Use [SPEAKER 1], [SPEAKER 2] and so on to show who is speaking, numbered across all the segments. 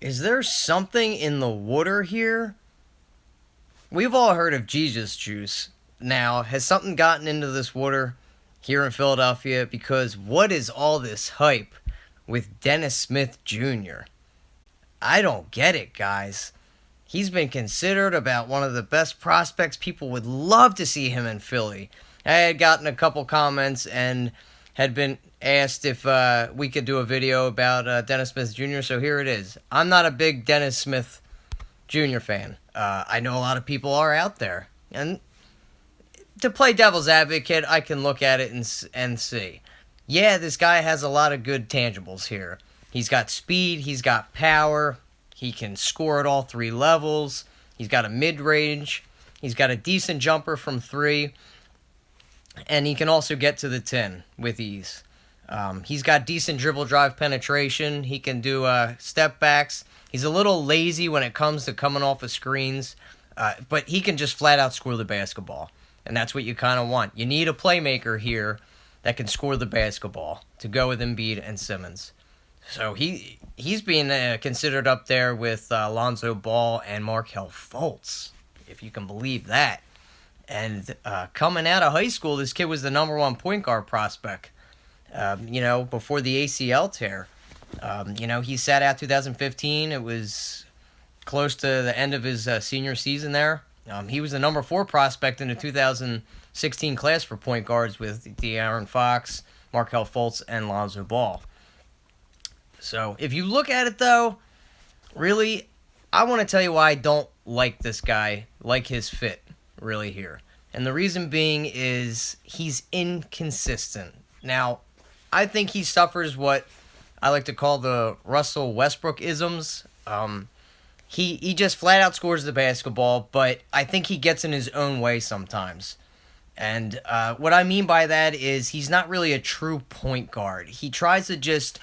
[SPEAKER 1] Is there something in the water here? We've all heard of Jesus juice. Now, has something gotten into this water here in Philadelphia? Because what is all this hype with Dennis Smith Jr.? I don't get it, guys. He's been considered about one of the best prospects. People would love to see him in Philly. I had gotten a couple comments and had been asked if we could do a video about Dennis Smith Jr., so here it is. I'm not a big Dennis Smith Jr. fan. I know a lot of people are out there. And to play devil's advocate, I can look at it and see. Yeah, this guy has a lot of good tangibles here. He's got speed, he's got power, he can score at all three levels, he's got a mid-range, he's got a decent jumper from three, and he can also get to the 10 with ease. He's got decent dribble drive penetration, he can do step backs. He's a little lazy when it comes to coming off of screens, but he can just flat out score the basketball, and that's what you kind of want. You need a playmaker here that can score the basketball to go with Embiid and Simmons. So he's being considered up there with Lonzo Ball and Markelle Fultz, if you can believe that. And coming out of high school, this kid was the number one point guard prospect, before the ACL tear. He sat out 2015. It was close to the end of his senior season there. He was the number 4 prospect in the 2016 class for point guards with De'Aaron Fox, Markelle Fultz, and Lonzo Ball. So if you look at it, though, really, I want to tell you why I don't like this guy, like his fit, really, here. And the reason being is he's inconsistent. Now, I think he suffers what I like to call the Russell Westbrook-isms. He just flat out scores the basketball, but I think he gets in his own way sometimes. And what I mean by that is he's not really a true point guard. He tries to just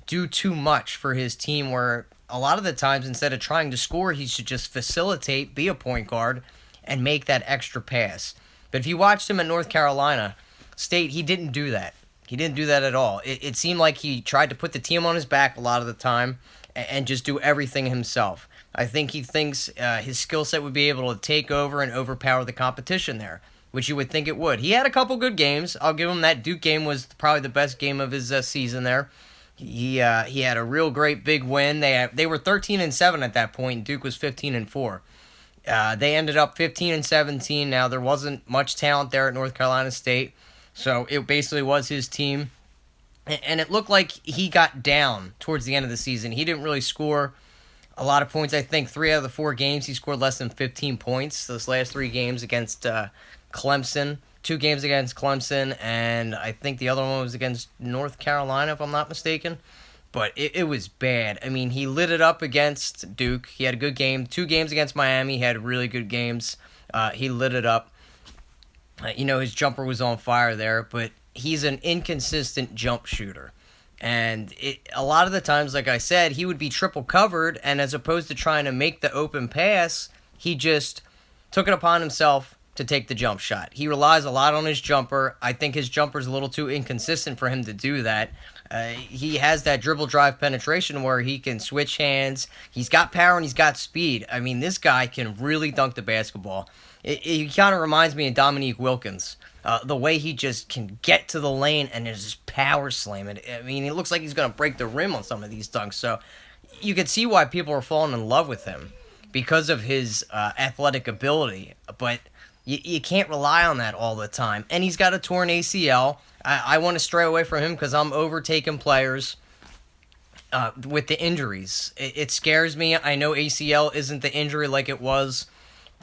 [SPEAKER 1] do too much for his team, where a lot of the times instead of trying to score, he should just facilitate, be a point guard, and make that extra pass. But if you watched him at North Carolina State, he didn't do that. He didn't do that at all. It seemed like he tried to put the team on his back a lot of the time and just do everything himself. I think he thinks his skill set would be able to take over and overpower the competition there, which you would think it would. He had a couple good games. I'll give him that. Duke game was probably the best game of his season there. He had a real great big win. They were 13-7 at that point. And Duke was 15-4. They ended up 15-17. Now there wasn't much talent there at North Carolina State, so it basically was his team. And it looked like he got down towards the end of the season. He didn't really score a lot of points. I think 3 out of the 4 games he scored less than 15 points. Those last 3 games against Clemson. 2 games against Clemson, and I think the other one was against North Carolina, if I'm not mistaken. But it was bad. I mean, he lit it up against Duke. He had a good game. 2 games against Miami. He had really good games. He lit it up. His jumper was on fire there, but he's an inconsistent jump shooter. And a lot of the times, like I said, he would be triple covered, and as opposed to trying to make the open pass, he just took it upon himself to take the jump shot. He relies a lot on his jumper. I think his jumper's a little too inconsistent for him to do that. He has that dribble drive penetration where he can switch hands. He's got power and he's got speed. I mean, this guy can really dunk the basketball. It kind of reminds me of Dominique Wilkins. The way he just can get to the lane and just power slam it. I mean, it looks like he's going to break the rim on some of these dunks. So you could see why people are falling in love with him because of his athletic ability. But you can't rely on that all the time. And he's got a torn ACL. I want to stray away from him because I'm overtaking players with the injuries. It scares me. I know ACL isn't the injury like it was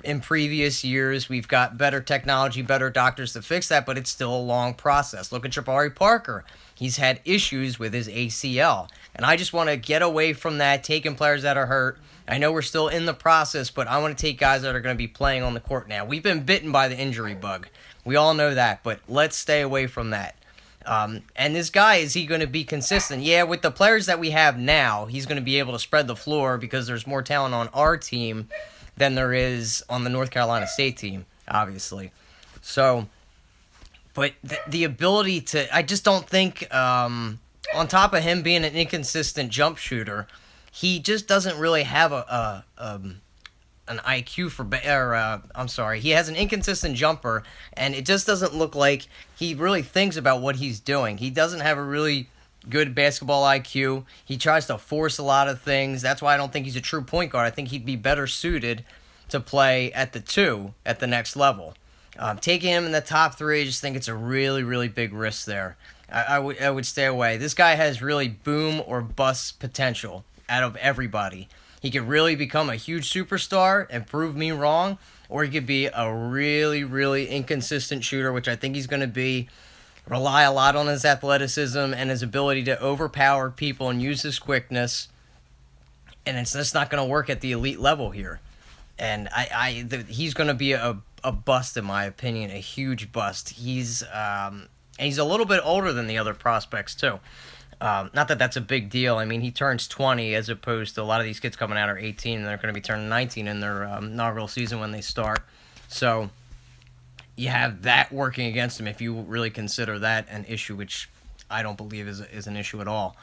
[SPEAKER 1] in previous years. We've got better technology, better doctors to fix that, but it's still a long process. Look at Jabari Parker. He's had issues with his ACL. And I just want to get away from that, taking players that are hurt. I know we're still in the process, but I want to take guys that are going to be playing on the court now. We've been bitten by the injury bug. We all know that, but let's stay away from that. And this guy, is he going to be consistent? Yeah, with the players that we have now, he's going to be able to spread the floor because there's more talent on our team than there is on the North Carolina State team, obviously. So, but the ability to, I just don't think, on top of him being an inconsistent jump shooter, he just doesn't really have an IQ for, I'm sorry, he has an inconsistent jumper, and it just doesn't look like he really thinks about what he's doing. He doesn't have a really good basketball IQ. He tries to force a lot of things. That's why I don't think he's a true point guard. I think he'd be better suited to play at the two at the next level. Taking him in the top three, I just think it's a really, really big risk there. I would stay away. This guy has really boom or bust potential out of everybody. He could really become a huge superstar and prove me wrong, or he could be a really, really inconsistent shooter, which I think he's going to be. Rely a lot on his athleticism and his ability to overpower people and use his quickness, and it's just not going to work at the elite level here. And he's going to be a bust in my opinion, a huge bust. He's a little bit older than the other prospects too. Not that that's a big deal. I mean, he turns 20 as opposed to a lot of these kids coming out are 18 and they're going to be turning 19 in their inaugural season when they start. So you have that working against him if you really consider that an issue, which I don't believe is an issue at all.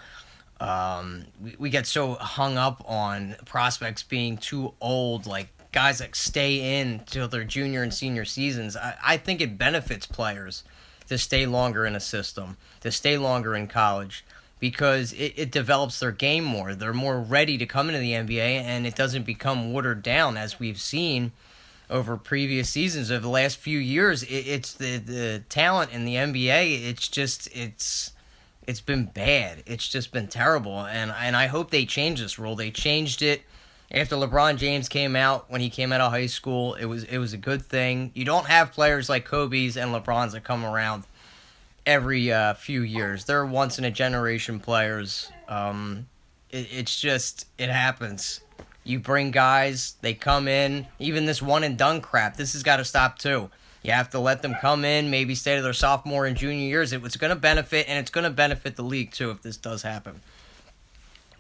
[SPEAKER 1] We get so hung up on prospects being too old, like guys that stay in till their junior and senior seasons. I think it benefits players to stay longer in a system, to stay longer in college, because it develops their game more. They're more ready to come into the NBA, and it doesn't become watered down as we've seen over previous seasons. Over the last few years, it's the talent in the NBA. It's been bad. It's just been terrible, and I hope they change this rule. They changed it after LeBron James came out. When he came out of high school, it was a good thing. You don't have players like Kobe's and LeBron's that come around every few years. They're once in a generation players. It happens. You bring guys, they come in. Even this one and done crap, this has got to stop too. You have to let them come in, maybe stay to their sophomore and junior years. It's going to benefit, and it's going to benefit the league too if this does happen.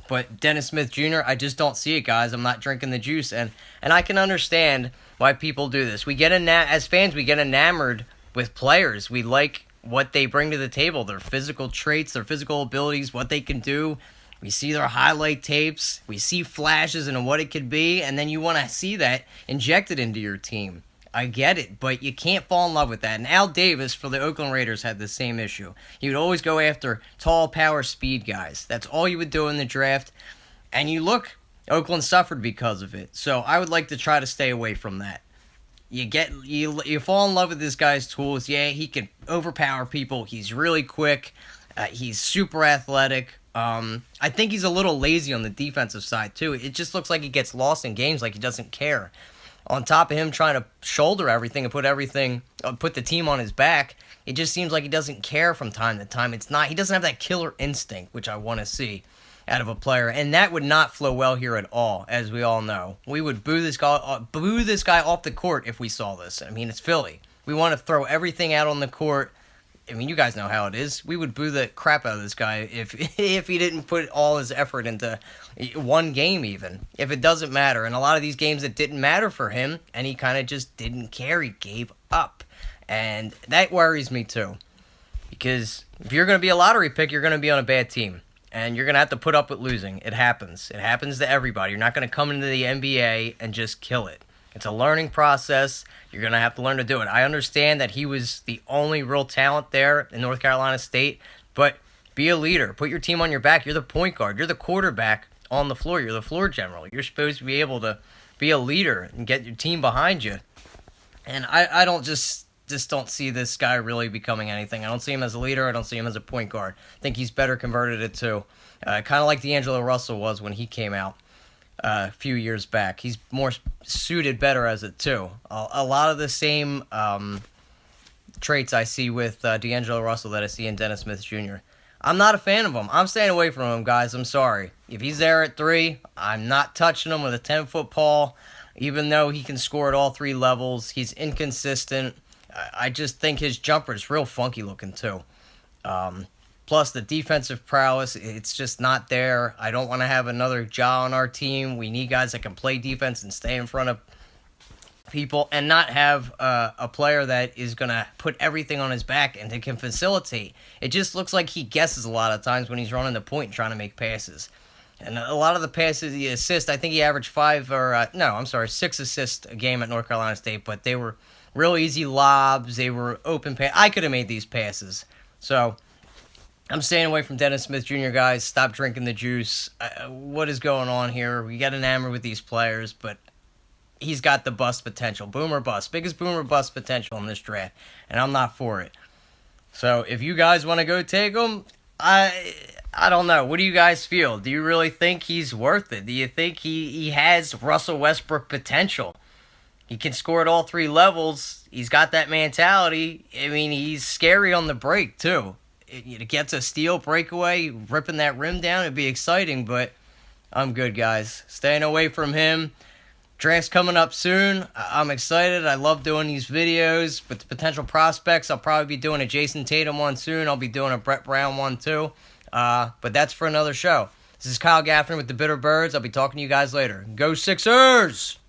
[SPEAKER 1] But Dennis Smith Jr., I just don't see it, guys. I'm not drinking the juice, and I can understand why people do this. As fans, we get enamored with players. We like what they bring to the table, their physical traits, their physical abilities, what they can do. We see their highlight tapes. We see flashes and what it could be, and then you want to see that injected into your team. I get it, but you can't fall in love with that. And Al Davis for the Oakland Raiders had the same issue. He would always go after tall, power, speed guys. That's all you would do in the draft. And Oakland suffered because of it. So I would like to try to stay away from that. You fall in love with this guy's tools. Yeah, he can overpower people. He's really quick. He's super athletic. I think he's a little lazy on the defensive side too. It just looks like he gets lost in games, like he doesn't care. On top of him trying to shoulder everything and put the team on his back, it just seems like he doesn't care from time to time. He doesn't have that killer instinct, which I want to see out of a player, and that would not flow well here at all, as we all know. We would boo this guy off the court if we saw this. I mean, it's Philly. We want to throw everything out on the court. I mean, you guys know how it is. We would boo the crap out of this guy if he didn't put all his effort into one game even. If it doesn't matter. And a lot of these games that didn't matter for him, and he kind of just didn't care. He gave up. And that worries me too. Because if you're going to be a lottery pick, you're going to be on a bad team. And you're going to have to put up with losing. It happens. It happens to everybody. You're not going to come into the NBA and just kill it. It's a learning process. You're going to have to learn to do it. I understand that he was the only real talent there in North Carolina State, but be a leader. Put your team on your back. You're the point guard. You're the quarterback on the floor. You're the floor general. You're supposed to be able to be a leader and get your team behind you. And I don't just don't see this guy really becoming anything. I don't see him as a leader. I don't see him as a point guard. I think he's better converted at two. Kind of like D'Angelo Russell was when he came out a few years back. He's more suited better as a two. A lot of the same traits I see with D'Angelo Russell that I see in Dennis Smith Jr. I'm not a fan of him. I'm staying away from him, guys. I'm sorry. If he's there at three, I'm not touching him with a 10-foot pole, even though he can score at all three levels. He's inconsistent. I just think his jumper is real funky looking, too. Plus, the defensive prowess, it's just not there. I don't want to have another Ja on our team. We need guys that can play defense and stay in front of people and not have a player that is going to put everything on his back and that can facilitate. It just looks like he guesses a lot of times when he's running the point and trying to make passes. And a lot of the passes, the assists, I think he averaged 6 assists a game at North Carolina State, but they were real easy lobs. They were open pass. I could have made these passes. So I'm staying away from Dennis Smith Jr., guys. Stop drinking the juice. What is going on here? We get enamored with these players, but he's got the bust potential. Boomer bust. Biggest boomer bust potential in this draft, and I'm not for it. So if you guys want to go take him, I don't know. What do you guys feel? Do you really think he's worth it? Do you think he has Russell Westbrook potential? He can score at all 3 levels. He's got that mentality. I mean, he's scary on the break, too. It gets a steal breakaway, ripping that rim down. It'd be exciting, but I'm good, guys. Staying away from him. Draft's coming up soon. I'm excited. I love doing these videos with the potential prospects. I'll probably be doing a Jason Tatum one soon. I'll be doing a Brett Brown one, too. But that's for another show. This is Kyle Gaffner with the Bitter Birds. I'll be talking to you guys later. Go Sixers!